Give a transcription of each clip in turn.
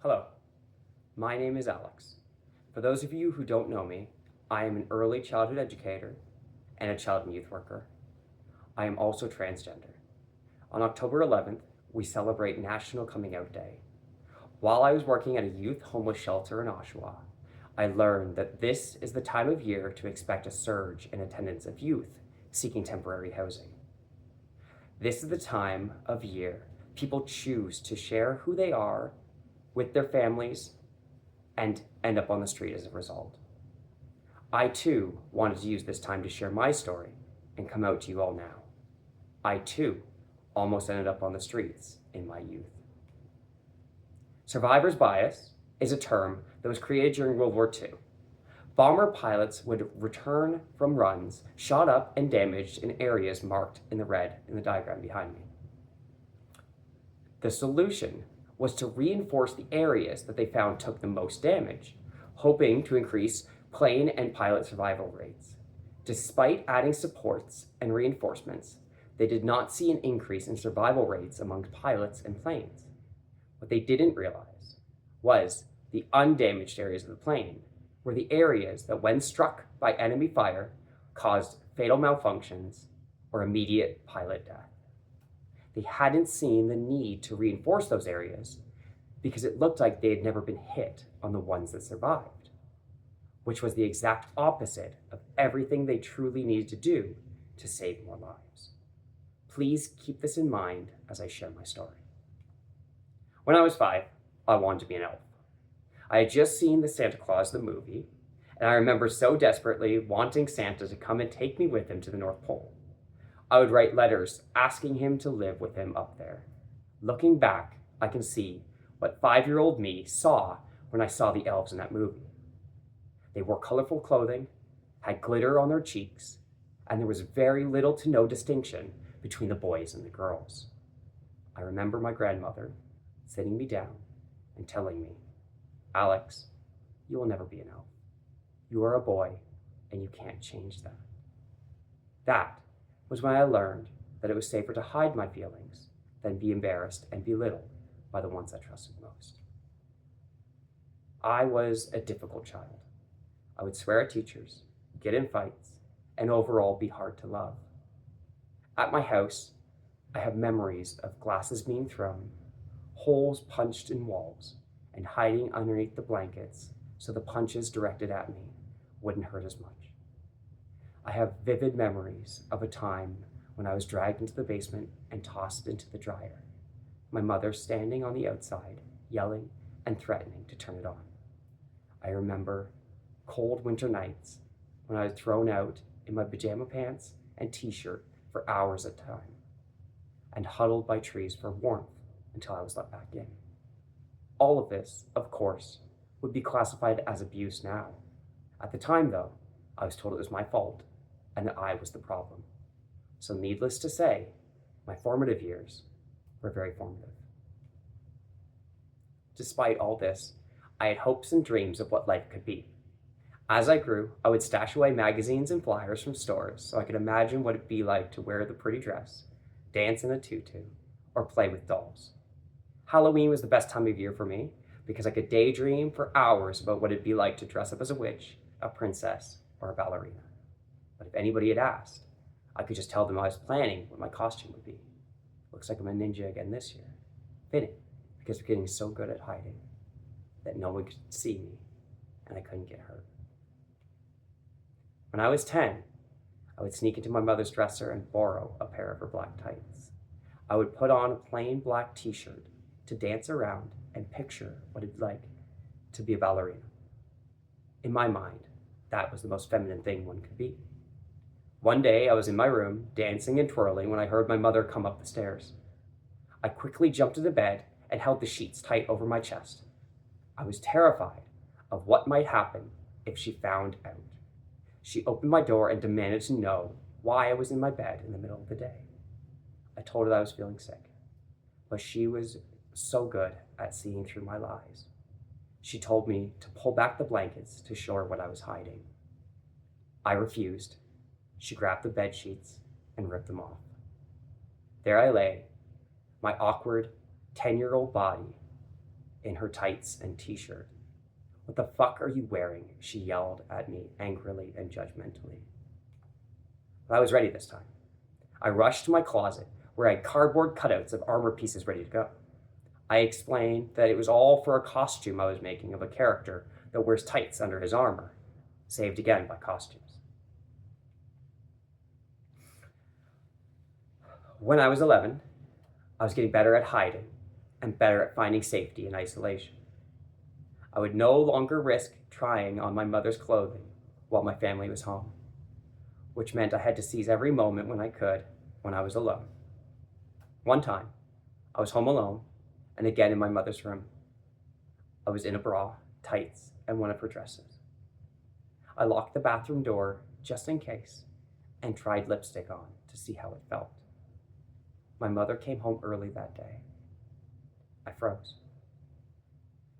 Hello, my name is Alex. For those of you who don't know me, I am an early childhood educator and a child and youth worker. I am also transgender. On October 11th, we celebrate National Coming Out Day. While I was working at a youth homeless shelter in Oshawa, I learned that this is the time of year to expect a surge in attendance of youth seeking temporary housing. This is the time of year people choose to share who they are with their families and end up on the street as a result. I too wanted to use this time to share my story and come out to you all now. I too almost ended up on the streets in my youth. Survivor's bias is a term that was created during World War II. Bomber pilots would return from runs shot up and damaged in areas marked in the red in the diagram behind me. The solution was to reinforce the areas that they found took the most damage, hoping to increase plane and pilot survival rates. Despite adding supports and reinforcements, they did not see an increase in survival rates among pilots and planes. What they didn't realize was the undamaged areas of the plane were the areas that, when struck by enemy fire, caused fatal malfunctions or immediate pilot death. They hadn't seen the need to reinforce those areas because it looked like they had never been hit on the ones that survived, which was the exact opposite of everything they truly needed to do to save more lives. Please keep this in mind as I share my story. When I was 5, I wanted to be an elf. I had just seen the Santa Claus the movie, and I remember so desperately wanting Santa to come and take me with him to the North Pole. I would write letters asking him to live with him up there. Looking back, I can see what 5-year-old me saw when I saw the elves in that movie. They wore colorful clothing, had glitter on their cheeks, and there was very little to no distinction between the boys and the girls. I remember my grandmother sitting me down and telling me, "Alex, you will never be an elf. You are a boy, and you can't change that." That was when I learned that it was safer to hide my feelings than be embarrassed and belittled by the ones I trusted most. I was a difficult child. I would swear at teachers, get in fights, and overall be hard to love. At my house, I have memories of glasses being thrown, holes punched in walls, and hiding underneath the blankets so the punches directed at me wouldn't hurt as much. I have vivid memories of a time when I was dragged into the basement and tossed into the dryer, my mother standing on the outside, yelling and threatening to turn it on. I remember cold winter nights when I was thrown out in my pajama pants and t-shirt for hours at a time, and huddled by trees for warmth until I was let back in. All of this, of course, would be classified as abuse now. At the time, though, I was told it was my fault and that I was the problem. So needless to say, my formative years were very formative. Despite all this, I had hopes and dreams of what life could be. As I grew, I would stash away magazines and flyers from stores so I could imagine what it'd be like to wear the pretty dress, dance in a tutu, or play with dolls. Halloween was the best time of year for me because I could daydream for hours about what it'd be like to dress up as a witch, a princess, or a ballerina. But if anybody had asked, I could just tell them I was planning what my costume would be. Looks like I'm a ninja again this year. Fitting, because we're getting so good at hiding that no one could see me and I couldn't get hurt. When I was 10, I would sneak into my mother's dresser and borrow a pair of her black tights. I would put on a plain black t-shirt to dance around and picture what it'd like to be a ballerina. In my mind, that was the most feminine thing one could be. One day, I was in my room, dancing and twirling, when I heard my mother come up the stairs. I quickly jumped into bed and held the sheets tight over my chest. I was terrified of what might happen if she found out. She opened my door and demanded to know why I was in my bed in the middle of the day. I told her that I was feeling sick, but she was so good at seeing through my lies. She told me to pull back the blankets to show her what I was hiding. I refused. She grabbed the bed sheets and ripped them off. There I lay, my awkward 10-year-old body in her tights and t-shirt. "What the fuck are you wearing?" she yelled at me angrily and judgmentally. But I was ready this time. I rushed to my closet where I had cardboard cutouts of armor pieces ready to go. I explained that it was all for a costume I was making of a character that wears tights under his armor, saved again by costumes. When I was 11, I was getting better at hiding and better at finding safety in isolation. I would no longer risk trying on my mother's clothing while my family was home, which meant I had to seize every moment when I could when I was alone. One time, I was home alone and again in my mother's room. I was in a bra, tights, and one of her dresses. I locked the bathroom door just in case and tried lipstick on to see how it felt. My mother came home early that day. I froze.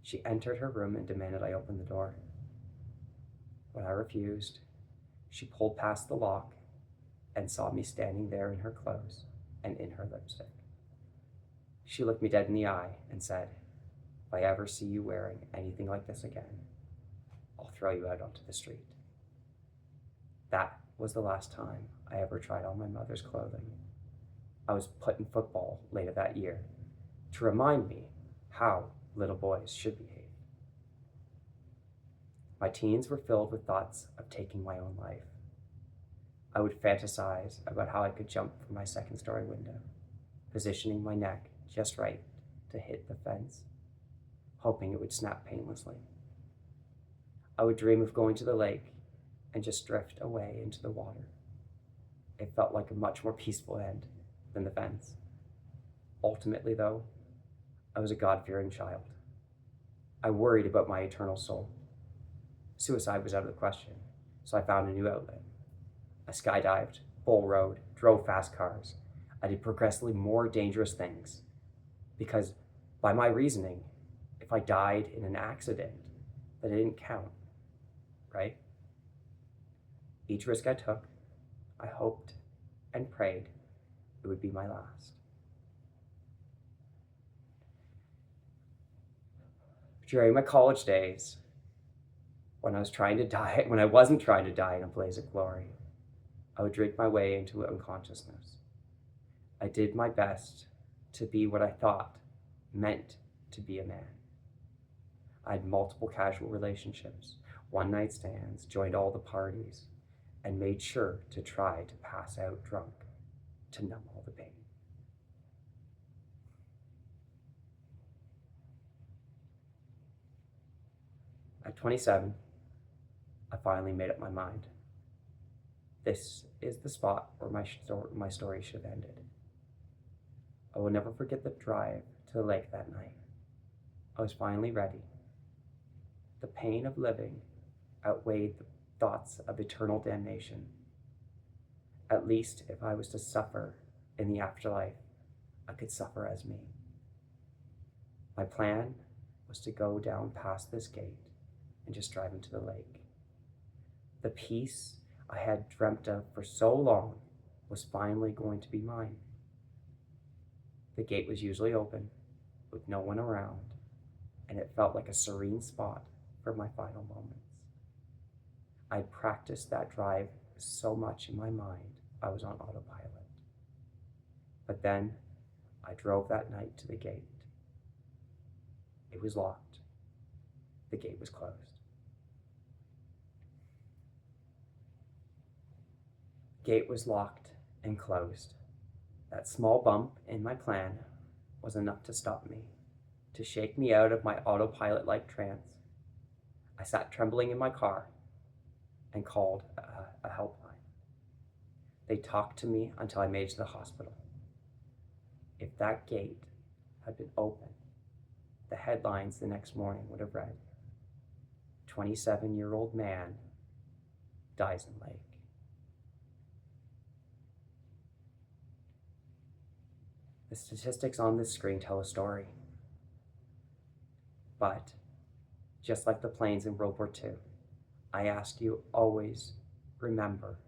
She entered her room and demanded I open the door. When I refused, she pulled past the lock and saw me standing there in her clothes and in her lipstick. She looked me dead in the eye and said, "If I ever see you wearing anything like this again, I'll throw you out onto the street." That was the last time I ever tried on my mother's clothing. I was put in football later that year to remind me how little boys should behave. My teens were filled with thoughts of taking my own life. I would fantasize about how I could jump from my second-story window, positioning my neck just right to hit the fence, hoping it would snap painlessly. I would dream of going to the lake and just drift away into the water. It felt like a much more peaceful end than the fence. Ultimately, though, I was a God-fearing child. I worried about my eternal soul. Suicide was out of the question, so I found a new outlet. I skydived, bull rode, drove fast cars. I did progressively more dangerous things because, by my reasoning, if I died in an accident, that it didn't count, right? Each risk I took, I hoped and prayed it would be my last. During my college days, when I wasn't trying to die in a blaze of glory, I would drink my way into unconsciousness. I did my best to be what I thought meant to be a man. I had multiple casual relationships, one-night stands, joined all the parties, and made sure to try to pass out drunk to numb all the pain. At 27, I finally made up my mind. This is the spot where my story should have ended. I will never forget the drive to the lake that night. I was finally ready. The pain of living outweighed the thoughts of eternal damnation. At least if I was to suffer in the afterlife, I could suffer as me. My plan was to go down past this gate and just drive into the lake. The peace I had dreamt of for so long was finally going to be mine. The gate was usually open, with no one around, and it felt like a serene spot for my final moments. I'd practiced that drive so much in my mind, I was on autopilot. But then I drove that night to the gate. It was locked. The gate was closed. The gate was locked and closed. That small bump in my plan was enough to stop me, to shake me out of my autopilot-like trance. I sat trembling in my car and called a helpline. They talked to me until I made it to the hospital. If that gate had been open, the headlines the next morning would have read, 27-year-old man dies in lake. The statistics on this screen tell a story. But, just like the planes in World War II, I ask you always remember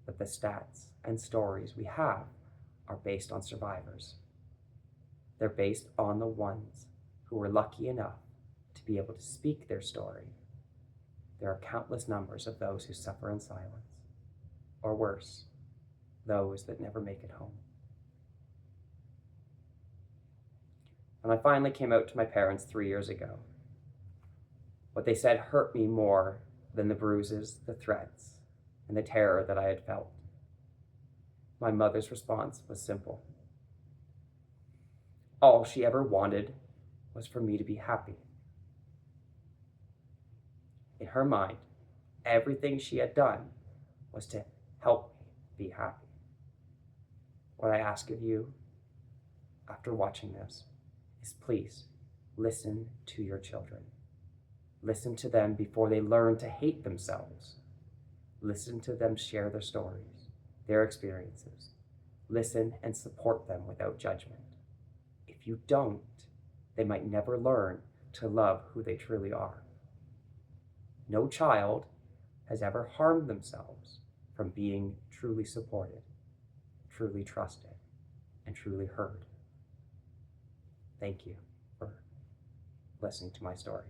that the stats and stories we have are based on survivors. They're based on the ones who were lucky enough to be able to speak their story, there are countless numbers of those who suffer in silence, or worse, those that never make it home. When I finally came out to my parents 3 years ago, what they said hurt me more than the bruises, the threats, and the terror that I had felt. My mother's response was simple. All she ever wanted was for me to be happy. In her mind, everything she had done was to help me be happy. What I ask of you after watching this is please listen to your children. Listen to them before they learn to hate themselves. Listen to them share their stories, their experiences. Listen and support them without judgment. If you don't, they might never learn to love who they truly are. No child has ever harmed themselves from being truly supported, truly trusted, and truly heard. Thank you for listening to my story.